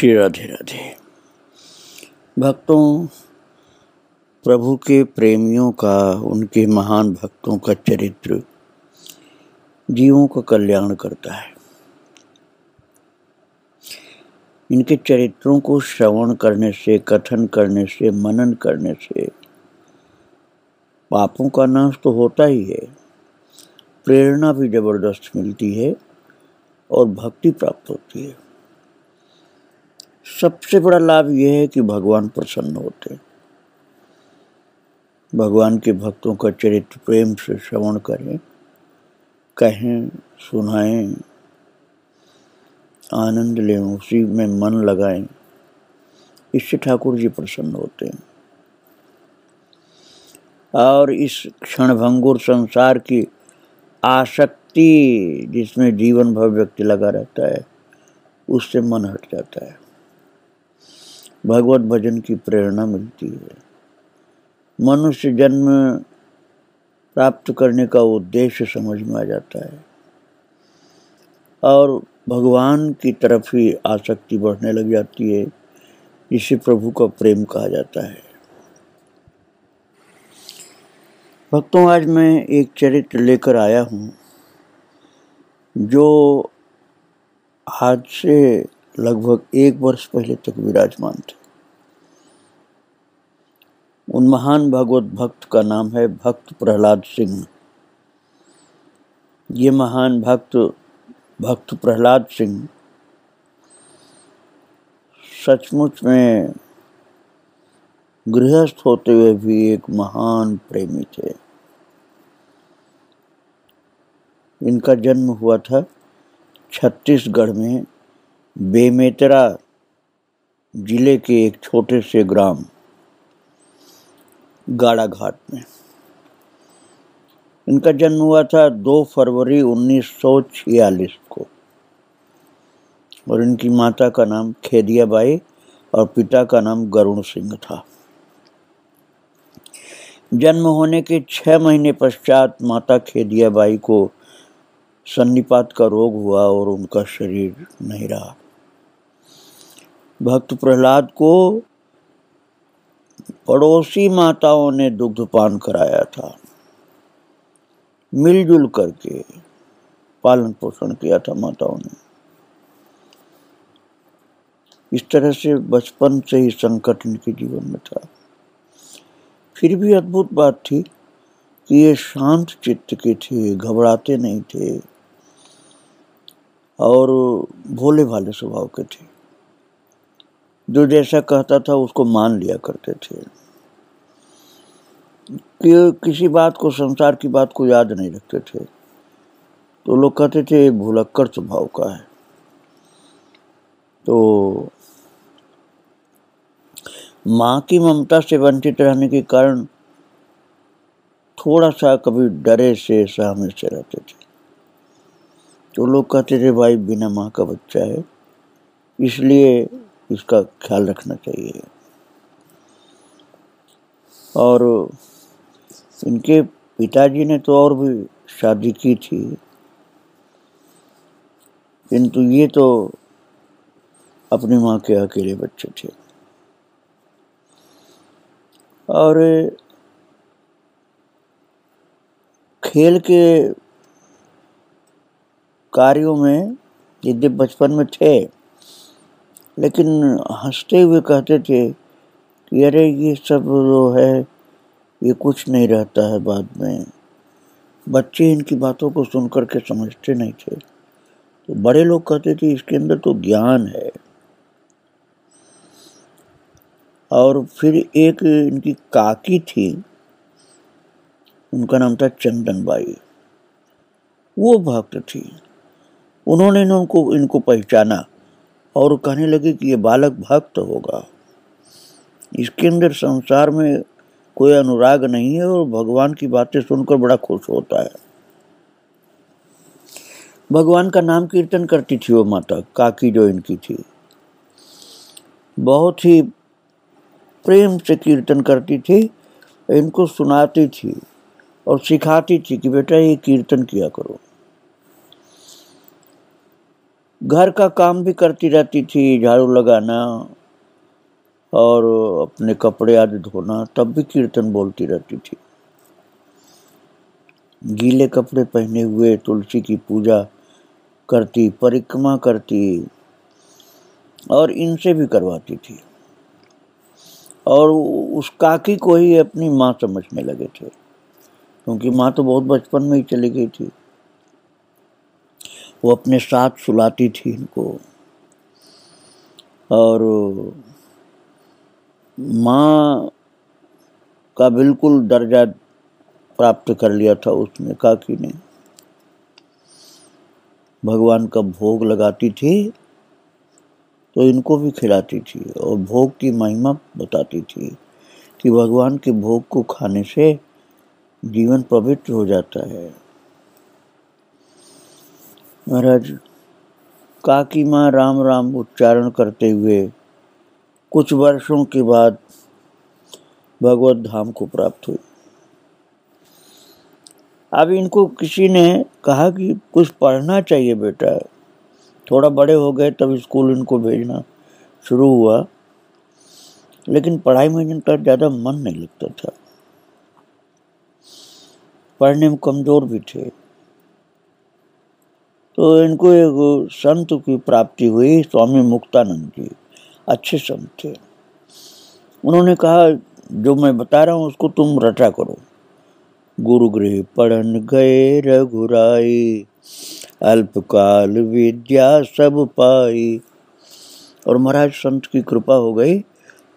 श्री राधे राधे। भक्तों, प्रभु के प्रेमियों का, उनके महान भक्तों का चरित्र जीवों का कल्याण करता है। इनके चरित्रों को श्रवण करने से, कथन करने से, मनन करने से पापों का नाश तो होता ही है, प्रेरणा भी जबरदस्त मिलती है और भक्ति प्राप्त होती है। सबसे बड़ा लाभ यह है कि भगवान प्रसन्न होते हैं। भगवान के भक्तों का चरित्र प्रेम से श्रवण करें, कहें, सुनाएं, आनंद लें, उसी में मन लगाएं, इससे ठाकुर जी प्रसन्न होते हैं। और इस क्षणभंगुर संसार की आसक्ति जिसमें जीवन भर व्यक्ति लगा रहता है, उससे मन हट जाता है। भगवत भजन की प्रेरणा मिलती है। मनुष्य जन्म प्राप्त करने का उद्देश्य समझ में आ जाता है और भगवान की तरफ ही आसक्ति बढ़ने लग जाती है, जिसे प्रभु का प्रेम कहा जाता है। भक्तों, आज मैं एक चरित्र लेकर आया हूँ जो आज से लगभग 1 वर्ष पहले तक विराजमान थे। उन महान भगवत भक्त का नाम है भक्त प्रहलाद सिंह। ये महान भक्त प्रहलाद सिंह सचमुच में गृहस्थ होते हुए भी एक महान प्रेमी थे। इनका जन्म हुआ था छत्तीसगढ़ में बेमेतरा जिले के एक छोटे से ग्राम गाड़ा घाट में। इनका जन्म हुआ था 2 फरवरी 1946 को और इनकी माता का नाम खेदिया बाई और पिता का नाम गरुण सिंह था। जन्म होने के 6 महीने पश्चात माता खेदिया बाई को सन्निपात का रोग हुआ और उनका शरीर नहीं रहा। भक्त प्रहलाद को पड़ोसी माताओं ने दुग्धपान कराया था। मिलजुल करके पालन पोषण किया था माताओं ने। इस तरह से बचपन से ही संकट इनके जीवन में था। फिर भी अद्भुत बात थी कि ये शांत चित्त के थे, घबराते नहीं थे और भोले भाले स्वभाव के थे। जो जैसा कहता था उसको मान लिया करते थे कि किसी बात को, संसार की बात को याद नहीं रखते थे। तो लोग कहते थे भुलक्कड़ स्वभाव का है। तो माँ की ममता से वंचित रहने के कारण थोड़ा सा कभी डरे से, सहमे से रहते थे। तो लोग कहते थे भाई बिना माँ का बच्चा है, इसलिए इसका ख्याल रखना चाहिए। और इनके पिताजी ने तो और भी शादी की थी, किंतु ये तो अपनी माँ के अकेले बच्चे थे। और खेल के कार्यों में यदि बचपन में थे, लेकिन हंसते हुए कहते थे कि अरे ये सब जो है ये कुछ नहीं रहता है बाद में। बच्चे इनकी बातों को सुन करके समझते नहीं थे। तो बड़े लोग कहते थे इसके अंदर तो ज्ञान है। और फिर एक इनकी काकी थी, उनका नाम था चंदन बाई। वो भक्त थी। उन्होंने इनको पहचाना और कहने लगे कि ये बालक भक्त होगा, इसके अंदर संसार में कोई अनुराग नहीं है और भगवान की बातें सुनकर बड़ा खुश होता है। भगवान का नाम कीर्तन करती थी वो माता काकी जो इनकी थी। बहुत ही प्रेम से कीर्तन करती थी, इनको सुनाती थी और सिखाती थी कि बेटा ये कीर्तन किया करो। घर का काम भी करती रहती थी, झाड़ू लगाना और अपने कपड़े आदि धोना, तब भी कीर्तन बोलती रहती थी। गीले कपड़े पहने हुए तुलसी की पूजा करती, परिक्रमा करती और इनसे भी करवाती थी। और उस काकी को ही अपनी माँ समझने लगे थे, क्योंकि माँ तो बहुत बचपन में ही चली गई थी। वो अपने साथ सुलाती थी इनको, और माँ का बिल्कुल दर्जा प्राप्त कर लिया था उसने, काकी ने। भगवान का भोग लगाती थी तो इनको भी खिलाती थी, और भोग की महिमा बताती थी कि भगवान के भोग को खाने से जीवन पवित्र हो जाता है। महाराज, काकी माँ राम राम उच्चारण करते हुए कुछ वर्षों के बाद भगवत धाम को प्राप्त हुई। अब इनको किसी ने कहा कि कुछ पढ़ना चाहिए बेटा। थोड़ा बड़े हो गए तब स्कूल इनको भेजना शुरू हुआ, लेकिन पढ़ाई में इनका ज़्यादा मन नहीं लगता था। पढ़ने में कमज़ोर भी थे। तो इनको एक संत की प्राप्ति हुई, स्वामी मुक्तानंद जी। अच्छे संत थे। उन्होंने कहा जो मैं बता रहा हूँ उसको तुम रटा करो। गुरु गृह पढ़न गए रघुराई, अल्पकाल विद्या सब पाई। और महाराज संत की कृपा हो गई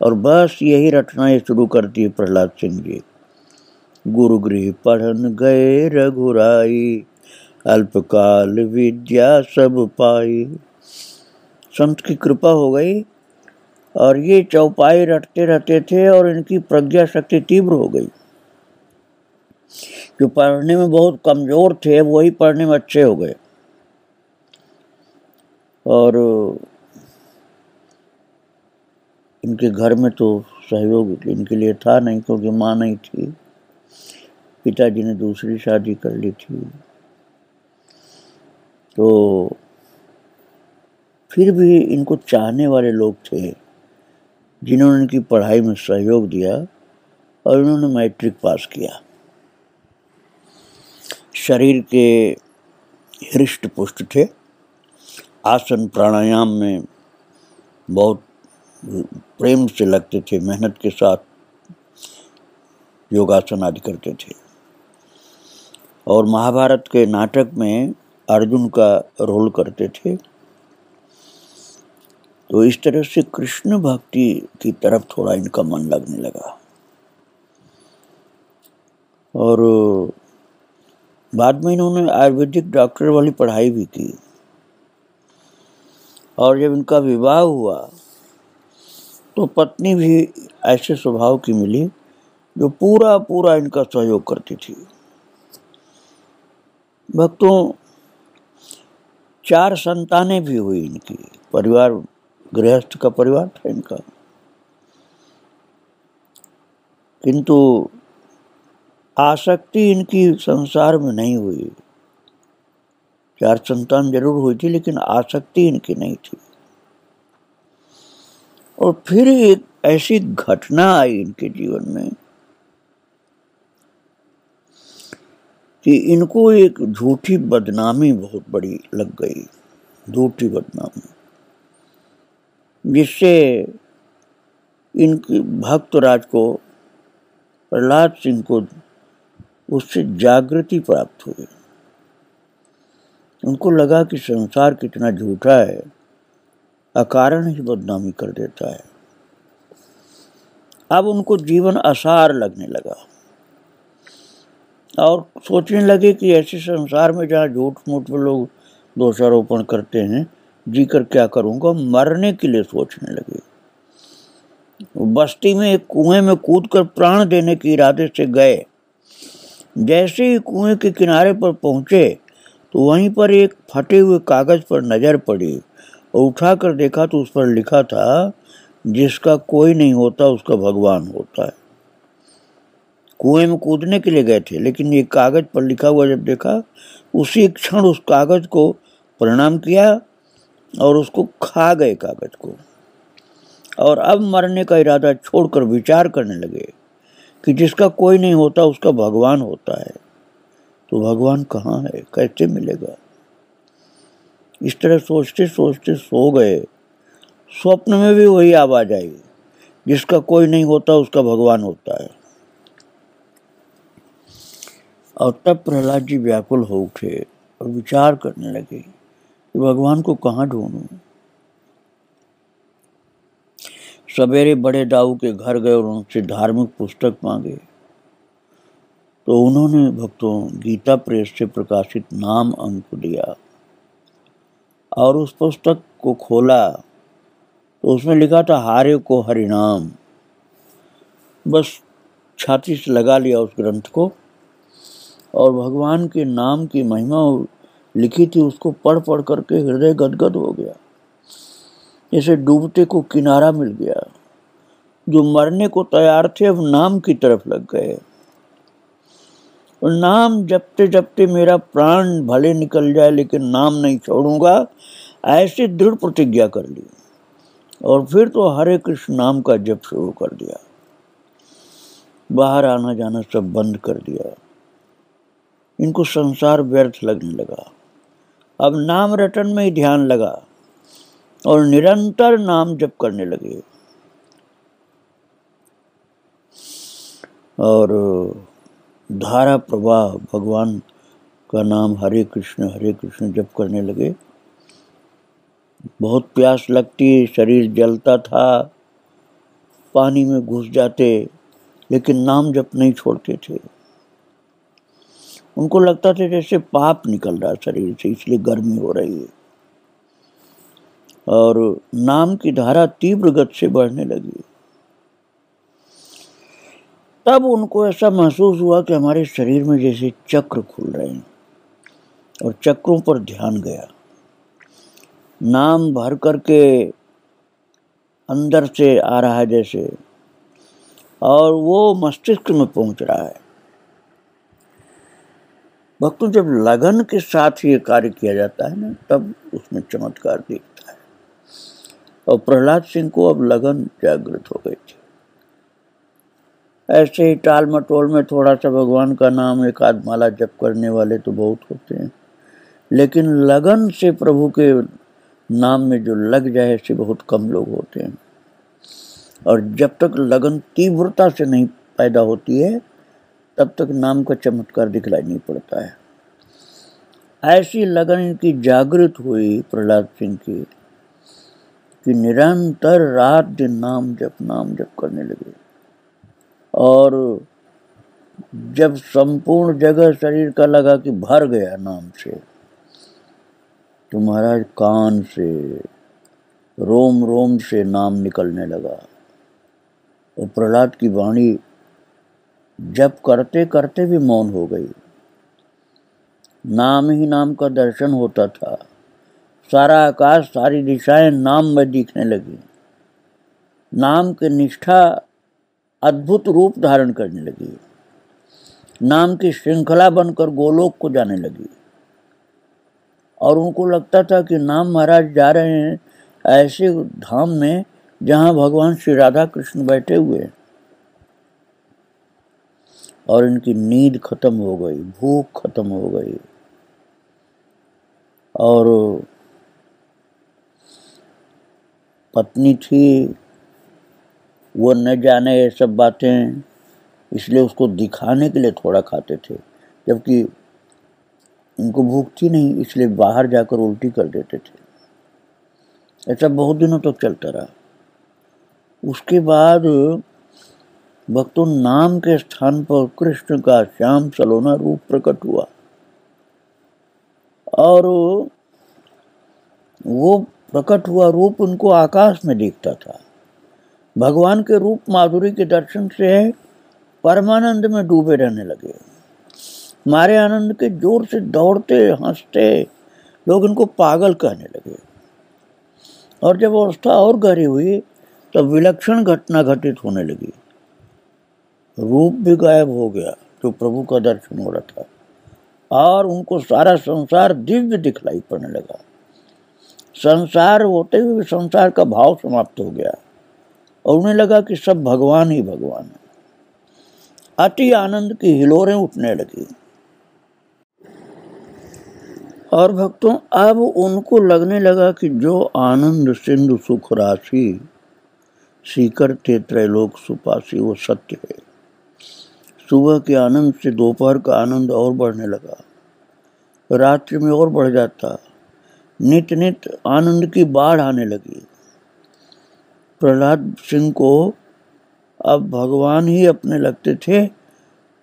और बस यही रटना ये शुरू कर दिए प्रहलाद सिंह जी। गुरु गृह पढ़न गए रघुराई, अल्पकाल विद्या सब पाई। संत की कृपा हो गई और ये चौपाई रटते रहते थे और इनकी प्रज्ञा शक्ति तीव्र हो गई। जो पढ़ने में बहुत कमजोर थे वही पढ़ने में अच्छे हो गए। और इनके घर में तो सहयोग इनके लिए था नहीं, क्योंकि माँ नहीं थी, पिताजी ने दूसरी शादी कर ली थी। तो फिर भी इनको चाहने वाले लोग थे जिन्होंने इनकी पढ़ाई में सहयोग दिया और इन्होंने मैट्रिक पास किया। शरीर के हृष्ट पुष्ट थे, आसन प्राणायाम में बहुत प्रेम से लगते थे, मेहनत के साथ योगासन आदि करते थे। और महाभारत के नाटक में अर्जुन का रोल करते थे। तो इस तरह से कृष्ण भक्ति की तरफ थोड़ा इनका मन लगने लगा। और बाद में इन्होंने आयुर्वेदिक डॉक्टर वाली पढ़ाई भी की। और जब इनका विवाह हुआ तो पत्नी भी ऐसे स्वभाव की मिली जो पूरा पूरा इनका सहयोग करती थी। भक्तों, 4 संतानें भी हुई इनकी। परिवार गृहस्थ का परिवार था इनका, किंतु आसक्ति इनकी संसार में नहीं हुई। 4 संतान जरूर हुई थी, लेकिन आसक्ति इनकी नहीं थी। और फिर एक ऐसी घटना आई इनके जीवन में कि इनको एक झूठी बदनामी बहुत बड़ी लग गई, झूठी बदनामी, जिससे इनके भक्तराज को, प्रहलाद सिंह को, उससे जागृति प्राप्त हुई। उनको लगा कि संसार कितना झूठा है, अकारण ही बदनामी कर देता है। अब उनको जीवन आसार लगने लगा और सोचने लगे कि ऐसे संसार में जहाँ झूठ मूठ में लोग दोषारोपण करते हैं, जीकर क्या करूँगा, मरने के लिए सोचने लगे। बस्ती में एक कुएं में कूदकर प्राण देने के इरादे से गए। जैसे ही कुएं के किनारे पर पहुंचे तो वहीं पर एक फटे हुए कागज पर नजर पड़ी और उठाकर देखा तो उस पर लिखा था, जिसका कोई नहीं होता उसका भगवान होता है। कुएं में कूदने के लिए गए थे, लेकिन ये कागज पर लिखा हुआ जब देखा, उसी क्षण उस कागज को प्रणाम किया और उसको खा गए कागज को, और अब मरने का इरादा छोड़कर विचार करने लगे कि जिसका कोई नहीं होता उसका भगवान होता है, तो भगवान कहाँ है, कैसे मिलेगा। इस तरह सोचते सोचते सो गए। स्वप्न में भी वही आवाज आई, जिसका कोई नहीं होता उसका भगवान होता है। और तब प्रहलाद जी व्याकुल हो उठे और विचार करने लगे कि भगवान को कहाँ ढूंढूं। सवेरे बड़े दाऊ के घर गए और उनसे धार्मिक पुस्तक मांगे, तो उन्होंने भक्तों गीता प्रेस से प्रकाशित नाम अंक दिया, और उस पुस्तक को खोला तो उसमें लिखा था हारे को हरिनाम। बस छाती से लगा लिया उस ग्रंथ को, और भगवान के नाम की महिमा लिखी थी उसको पढ़ पढ़ करके हृदय गदगद हो गया, जैसे डूबते को किनारा मिल गया। जो मरने को तैयार थे अब नाम की तरफ लग गए, और नाम जपते जपते मेरा प्राण भले निकल जाए लेकिन नाम नहीं छोड़ूंगा, ऐसी दृढ़ प्रतिज्ञा कर ली। और फिर तो हरे कृष्ण नाम का जप शुरू कर दिया, बाहर आना जाना सब बंद कर दिया। इनको संसार व्यर्थ लगने लगा। अब नाम रटन में ही ध्यान लगा और निरंतर नाम जप करने लगे। और धारा प्रवाह भगवान का नाम हरे कृष्ण जप करने लगे। बहुत प्यास लगती, शरीर जलता था, पानी में घुस जाते, लेकिन नाम जप नहीं छोड़ते थे। उनको लगता था जैसे पाप निकल रहा शरीर से, इसलिए गर्मी हो रही है। और नाम की धारा तीव्र गति से बढ़ने लगी। तब उनको ऐसा महसूस हुआ कि हमारे शरीर में जैसे चक्र खुल रहे हैं, और चक्रों पर ध्यान गया। नाम भर करके अंदर से आ रहा है जैसे, और वो मस्तिष्क में पहुंच रहा है। भक्तों, जब लगन के साथ ये कार्य किया जाता है ना, तब उसमें चमत्कार दिखता है। और प्रहलाद सिंह को अब लगन जागृत हो गई थी। ऐसे ही टाल मटोल में थोड़ा सा भगवान का नाम एक आध माला जप करने वाले तो बहुत होते हैं, लेकिन लगन से प्रभु के नाम में जो लग जाए ऐसे बहुत कम लोग होते हैं। और जब तक लगन तीव्रता से नहीं पैदा होती है तब तक नाम का चमत्कार दिखलाई नहीं पड़ता है। ऐसी लगन इनकी जागृत हुई प्रहलाद सिंह की कि निरंतर रात दिन नाम जप करने लगे। और जब संपूर्ण जगह शरीर का लगा कि भर गया नाम से, तो महाराज कान से रोम रोम से नाम निकलने लगा। और प्रहलाद की वाणी जप करते करते भी मौन हो गई। नाम ही नाम का दर्शन होता था। सारा आकाश, सारी दिशाएं नाम में दिखने लगी। नाम की निष्ठा अद्भुत रूप धारण करने लगी। नाम की श्रृंखला बनकर गोलोक को जाने लगी। और उनको लगता था कि नाम महाराज जा रहे हैं ऐसे धाम में जहां भगवान श्री राधा कृष्ण बैठे हुए हैं। और इनकी नींद खत्म हो गई, भूख खत्म हो गई। और पत्नी थी, वो न जाने ये सब बातें, इसलिए उसको दिखाने के लिए थोड़ा खाते थे, जबकि इनको भूख थी नहीं, इसलिए बाहर जाकर उल्टी कर देते थे। ऐसा बहुत दिनों तक चलता रहा। उसके बाद भक्तों, नाम के स्थान पर कृष्ण का श्याम सलोना रूप प्रकट हुआ। और वो प्रकट हुआ रूप उनको आकाश में दिखता था। भगवान के रूप माधुरी के दर्शन से परमानंद में डूबे रहने लगे। मारे आनंद के जोर से दौड़ते हंसते लोग इनको पागल कहने लगे। और जब अवस्था और गहरी हुई तब विलक्षण घटना घटित होने लगी। रूप भी गायब हो गया, जो प्रभु का दर्शन हो रहा था, और उनको सारा संसार दिव्य दिखलाई पड़ने लगा। संसार होते हुए संसार का भाव समाप्त हो गया और उन्हें लगा कि सब भगवान ही भगवान है। अति आनंद की हिलोरें उठने लगी। और भक्तों, अब उनको लगने लगा कि जो आनंद सिंधु सुख राशि सीकर थे त्रैलोक सुपासी, वो सत्य है। सुबह के आनंद से दोपहर का आनंद और बढ़ने लगा, रात्रि में और बढ़ जाता, नित नित आनंद की बाढ़ आने लगी। प्रहलाद सिंह को अब भगवान ही अपने लगते थे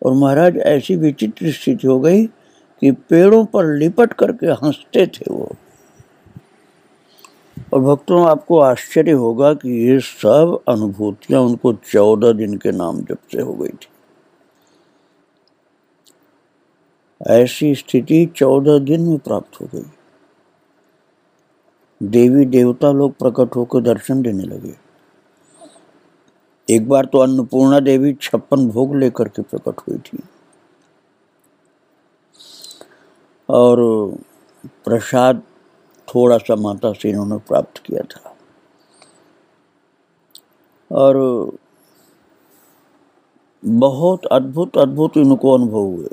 और महाराज ऐसी विचित्र स्थिति हो गई कि पेड़ों पर लिपट करके हंसते थे वो। और भक्तों, आपको आश्चर्य होगा कि ये सब अनुभूतियां उनको 14 दिन के नाम जप से हो गई थी। ऐसी स्थिति 14 दिन में प्राप्त हो गई। देवी देवता लोग प्रकट होकर दर्शन देने लगे। एक बार तो अन्नपूर्णा देवी 56 भोग लेकर के प्रकट हुई थी और प्रसाद थोड़ा सा माता से इन्होंने प्राप्त किया था। और बहुत अद्भुत अद्भुत इनको अनुभव हुए।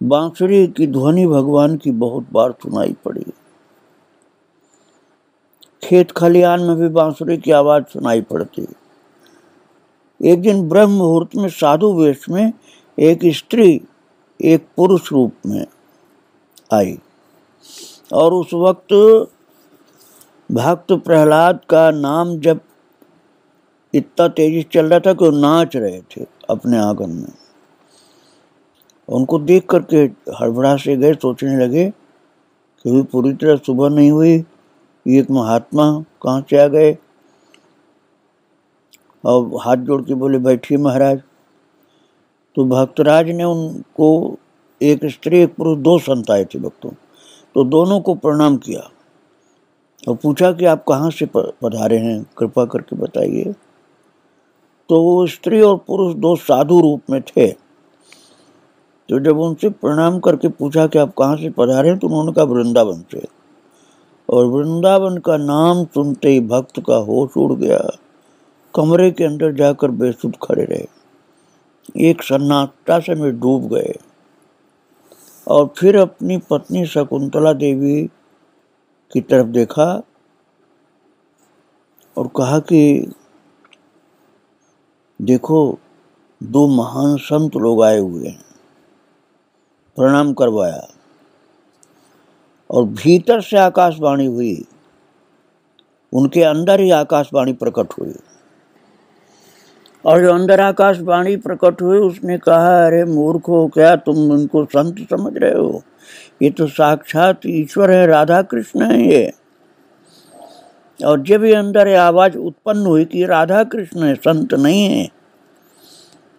बांसुरी की ध्वनि भगवान की बहुत बार सुनाई पड़ी। खेत खलियान में भी बांसुरी की आवाज सुनाई पड़ती। एक दिन ब्रह्म मुहूर्त में साधु वेश में एक स्त्री एक पुरुष रूप में आई और उस वक्त भक्त प्रहलाद का नाम जब इतना तेजी चल रहा था कि वो नाच रहे थे अपने आंगन में। उनको देख करके हड़बड़ा से गए, सोचने लगे कि भी पूरी तरह सुबह नहीं हुई, एक महात्मा कहाँ से आ गए। और हाथ जोड़ के बोले, बैठिए महाराज। तो भक्तराज ने उनको, एक स्त्री एक पुरुष 2 संत आए थे भक्तों, तो दोनों को प्रणाम किया और पूछा कि आप कहाँ से पधारे हैं, कृपा करके बताइए। तो वो स्त्री और पुरुष 2 साधु रूप में थे। तो जब उनसे प्रणाम करके पूछा कि आप कहाँ से पधारे हैं, तो उन्होंने कहा वृंदावन से। और वृंदावन का नाम सुनते ही भक्त का होश उड़ गया, कमरे के अंदर जाकर बेसुध खड़े रहे, एक सन्नाटा से में डूब गए। और फिर अपनी पत्नी शकुंतला देवी की तरफ देखा और कहा कि देखो 2 महान संत लोग आए हुए हैं। प्रणाम करवाया और भीतर से आकाशवाणी हुई, उनके अंदर ही आकाशवाणी प्रकट हुई। और जो अंदर आकाशवाणी प्रकट हुई उसने कहा, अरे मूर्ख हो क्या, तुम उनको संत समझ रहे हो? ये तो साक्षात ईश्वर है, राधा कृष्ण है ये। और जब ये अंदर ये आवाज उत्पन्न हुई कि राधा कृष्ण है, संत नहीं है,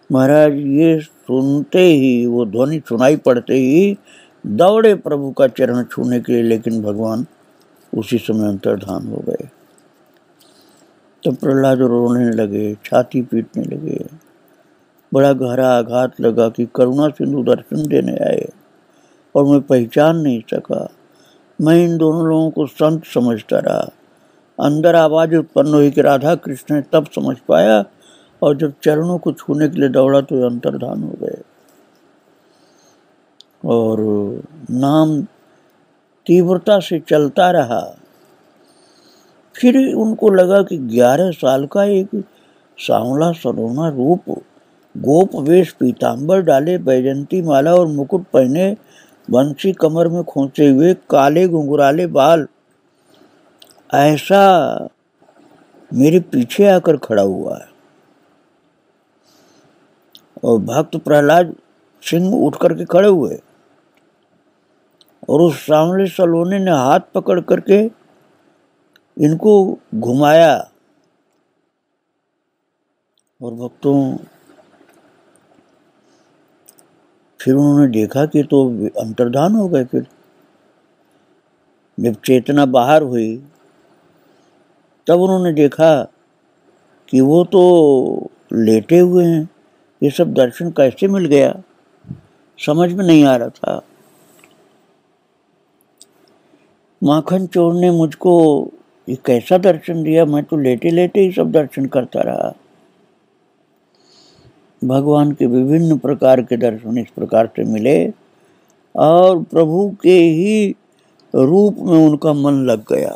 महाराज ये सुनते ही, वो ध्वनि सुनाई पड़ते ही दौड़े प्रभु का चरण छूने के लिए, लेकिन भगवान उसी समय अंतर्धान हो गए। तो प्रहलाद रोने लगे, छाती पीटने लगे, बड़ा गहरा आघात लगा कि करुणा सिंधु दर्शन देने आए और मैं पहचान नहीं सका। मैं इन दोनों लोगों को संत समझता रहा। अंदर आवाज उत्पन्न हुई कि राधा कृष्ण है, तब समझ पाया, और जब चरणों को छूने के लिए दौड़ा तो अंतर्धान हो गए। और नाम तीव्रता से चलता रहा। फिर उनको लगा कि 11 साल का एक सांवला सलोना रूप, गोप वेश, पीतांबर डाले, बैजंती माला और मुकुट पहने, बंसी कमर में खोसे हुए, काले घुंघराले बाल, ऐसा मेरे पीछे आकर खड़ा हुआ है। और भक्त प्रहलाद सिंह उठ करके खड़े हुए और उस सांवले सलोने ने हाथ पकड़ करके इनको घुमाया। और भक्तों, फिर उन्होंने देखा कि तो अंतर्धान हो गए। फिर जब चेतना बाहर हुई तब उन्होंने देखा कि वो तो लेटे हुए हैं। ये सब दर्शन कैसे मिल गया, समझ में नहीं आ रहा था। माखन चोर ने मुझको ये कैसा दर्शन दिया, मैं तो लेटे लेटे ही सब दर्शन करता रहा। भगवान के विभिन्न प्रकार के दर्शन इस प्रकार से मिले और प्रभु के ही रूप में उनका मन लग गया।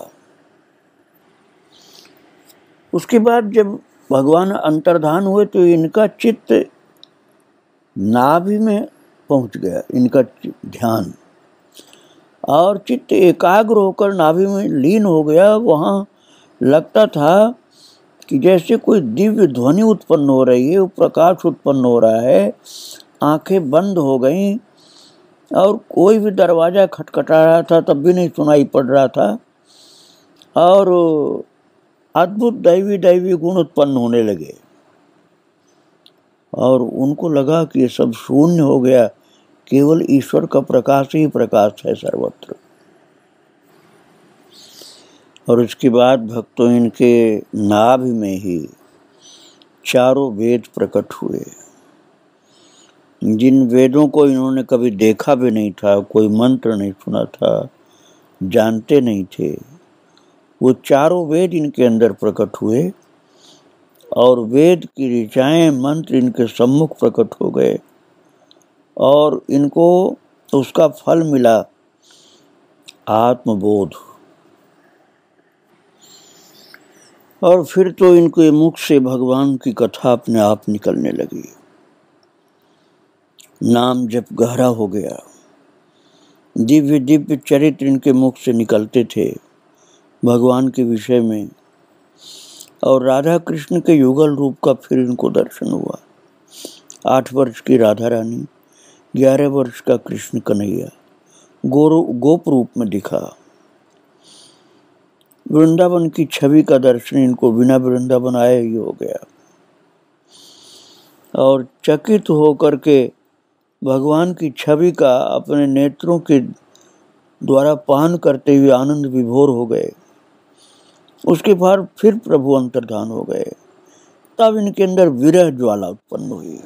उसके बाद जब भगवान अंतर्धान हुए तो इनका चित्त नाभि में पहुंच गया, इनका ध्यान, और चित्त एकाग्र होकर नाभि में लीन हो गया। वहाँ लगता था कि जैसे कोई दिव्य ध्वनि उत्पन्न हो रही है, वो प्रकाश उत्पन्न हो रहा है। आंखें बंद हो गईं और कोई भी दरवाज़ा खटखटा रहा था तब भी नहीं सुनाई पड़ रहा था, और अद्भुत दैवी दैवी गुण उत्पन्न होने लगे और उनको लगा कि ये सब शून्य हो गया, केवल ईश्वर का प्रकाश ही प्रकाश है सर्वत्र। और उसके बाद भक्तों इनके नाभि में ही चारों वेद प्रकट हुए, जिन वेदों को इन्होंने कभी देखा भी नहीं था, कोई मंत्र नहीं सुना था, जानते नहीं थे, वो चारों वेद इनके अंदर प्रकट हुए और वेद की ऋचाएं मंत्र इनके सम्मुख प्रकट हो गए और इनको उसका फल मिला आत्मबोध। और फिर तो इनके मुख से भगवान की कथा अपने आप निकलने लगी, नाम जप गहरा हो गया, दिव्य दिव्य चरित्र इनके मुख से निकलते थे भगवान के विषय में, और राधा कृष्ण के युगल रूप का फिर इनको दर्शन हुआ। 8 वर्ष की राधा रानी, 11 वर्ष का कृष्ण कन्हैया गोप रूप में दिखा। वृंदावन की छवि का दर्शन इनको बिना वृंदावन आए ही हो गया और चकित होकर के भगवान की छवि का अपने नेत्रों के द्वारा पान करते हुए आनंद विभोर हो गए। उसके बाद फिर प्रभु अंतर्धान हो गए। तब इनके अंदर विरह ज्वाला उत्पन्न हुई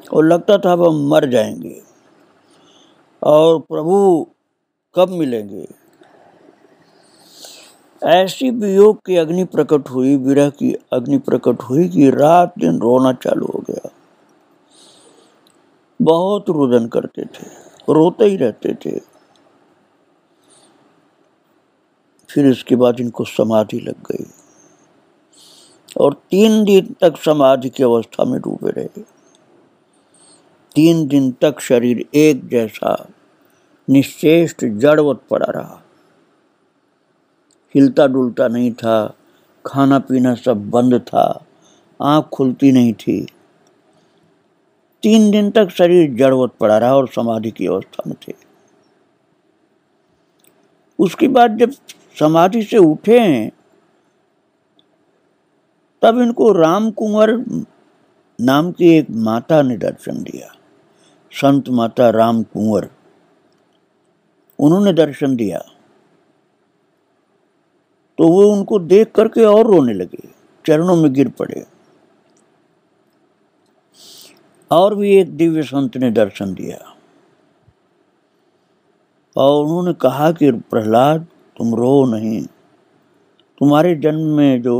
और लगता था अब हम मर जाएंगे और प्रभु कब मिलेंगे। ऐसी वियोग की अग्नि प्रकट हुई, विरह की अग्नि प्रकट हुई कि रात दिन रोना चालू हो गया। बहुत रुदन करते थे, रोते ही रहते थे। फिर इसके बाद इनको समाधि लग गई और 3 दिन तक समाधि की अवस्था में डूबे रहे। 3 दिन तक शरीर एक जैसा निश्चेष्ट जड़वत पड़ा रहा, हिलता डुलता नहीं था, खाना पीना सब बंद था, आंख खुलती नहीं थी। 3 दिन तक शरीर जड़वत पड़ा रहा और समाधि की अवस्था में थे। उसके बाद जब समाधि से उठे हैं तब इनको राम कुंवर नाम की एक माता ने दर्शन दिया, संत माता राम कुंवर, उन्होंने दर्शन दिया। तो वो उनको देख करके और रोने लगे, चरणों में गिर पड़े। और भी एक दिव्य संत ने दर्शन दिया और उन्होंने कहा कि प्रहलाद तुम रो नहीं, तुम्हारे जन्म में जो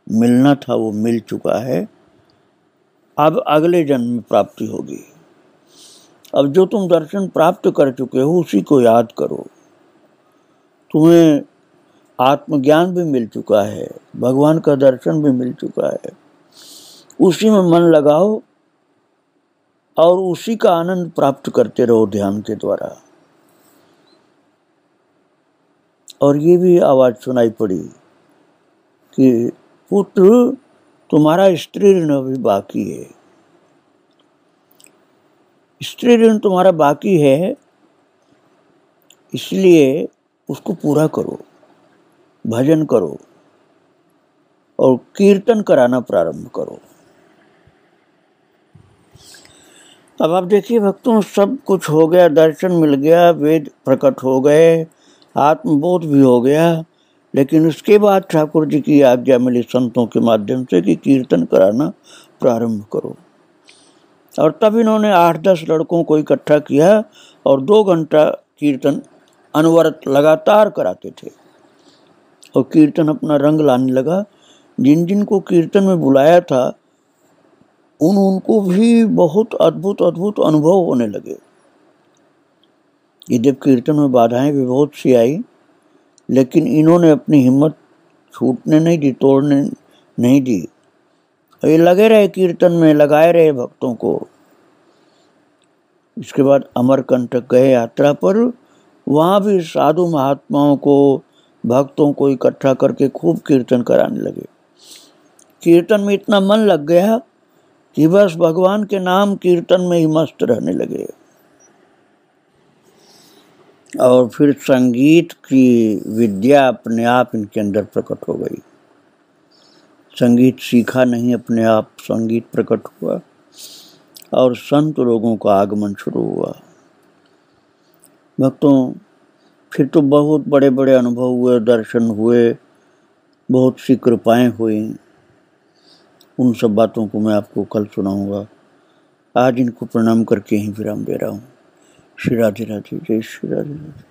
मिलना था वो मिल चुका है, अब अगले जन्म में प्राप्ति होगी। अब जो तुम दर्शन प्राप्त कर चुके हो उसी को याद करो, तुम्हें आत्मज्ञान भी मिल चुका है, भगवान का दर्शन भी मिल चुका है, उसी में मन लगाओ और उसी का आनंद प्राप्त करते रहो ध्यान के द्वारा। और ये भी आवाज सुनाई पड़ी कि पुत्र तुम्हारा स्त्री ऋण अभी बाकी है, स्त्री ऋण तुम्हारा बाकी है, इसलिए उसको पूरा करो, भजन करो और कीर्तन कराना प्रारंभ करो। अब आप देखिए भक्तों, सब कुछ हो गया, दर्शन मिल गया, वेद प्रकट हो गए, आत्मबोध भी हो गया, लेकिन उसके बाद ठाकुर जी की आज्ञा मिली संतों के माध्यम से कि कीर्तन कराना प्रारंभ करो। और तब इन्होंने 8-10 लड़कों को इकट्ठा किया और 2 घंटा कीर्तन अनवरत लगातार कराते थे और कीर्तन अपना रंग लाने लगा। जिन जिन को कीर्तन में बुलाया था उनको भी बहुत अद्भुत अद्भुत अनुभव होने लगे। यद्यप कीर्तन में बाधाएं भी बहुत सी आई, लेकिन इन्होंने अपनी हिम्मत छूटने नहीं दी, तोड़ने नहीं दी। ये लगे रहे कीर्तन में, लगाए रहे भक्तों को। इसके बाद अमरकंटक गए यात्रा पर, वहां भी साधु महात्माओं को, भक्तों को इकट्ठा करके खूब कीर्तन कराने लगे। कीर्तन में इतना मन लग गया कि बस भगवान के नाम कीर्तन में ही मस्त रहने लगे। और फिर संगीत की विद्या अपने आप इनके अंदर प्रकट हो गई। संगीत सीखा नहीं, अपने आप संगीत प्रकट हुआ और संत लोगों का आगमन शुरू हुआ। भक्तों, फिर तो बहुत बड़े बड़े अनुभव हुए, दर्शन हुए, बहुत सी कृपाएं हुई। उन सब बातों को मैं आपको कल सुनाऊंगा। आज इनको प्रणाम करके ही विराम दे रहा हूँ। श्री राधे राधे, जय श्री राधे राधे।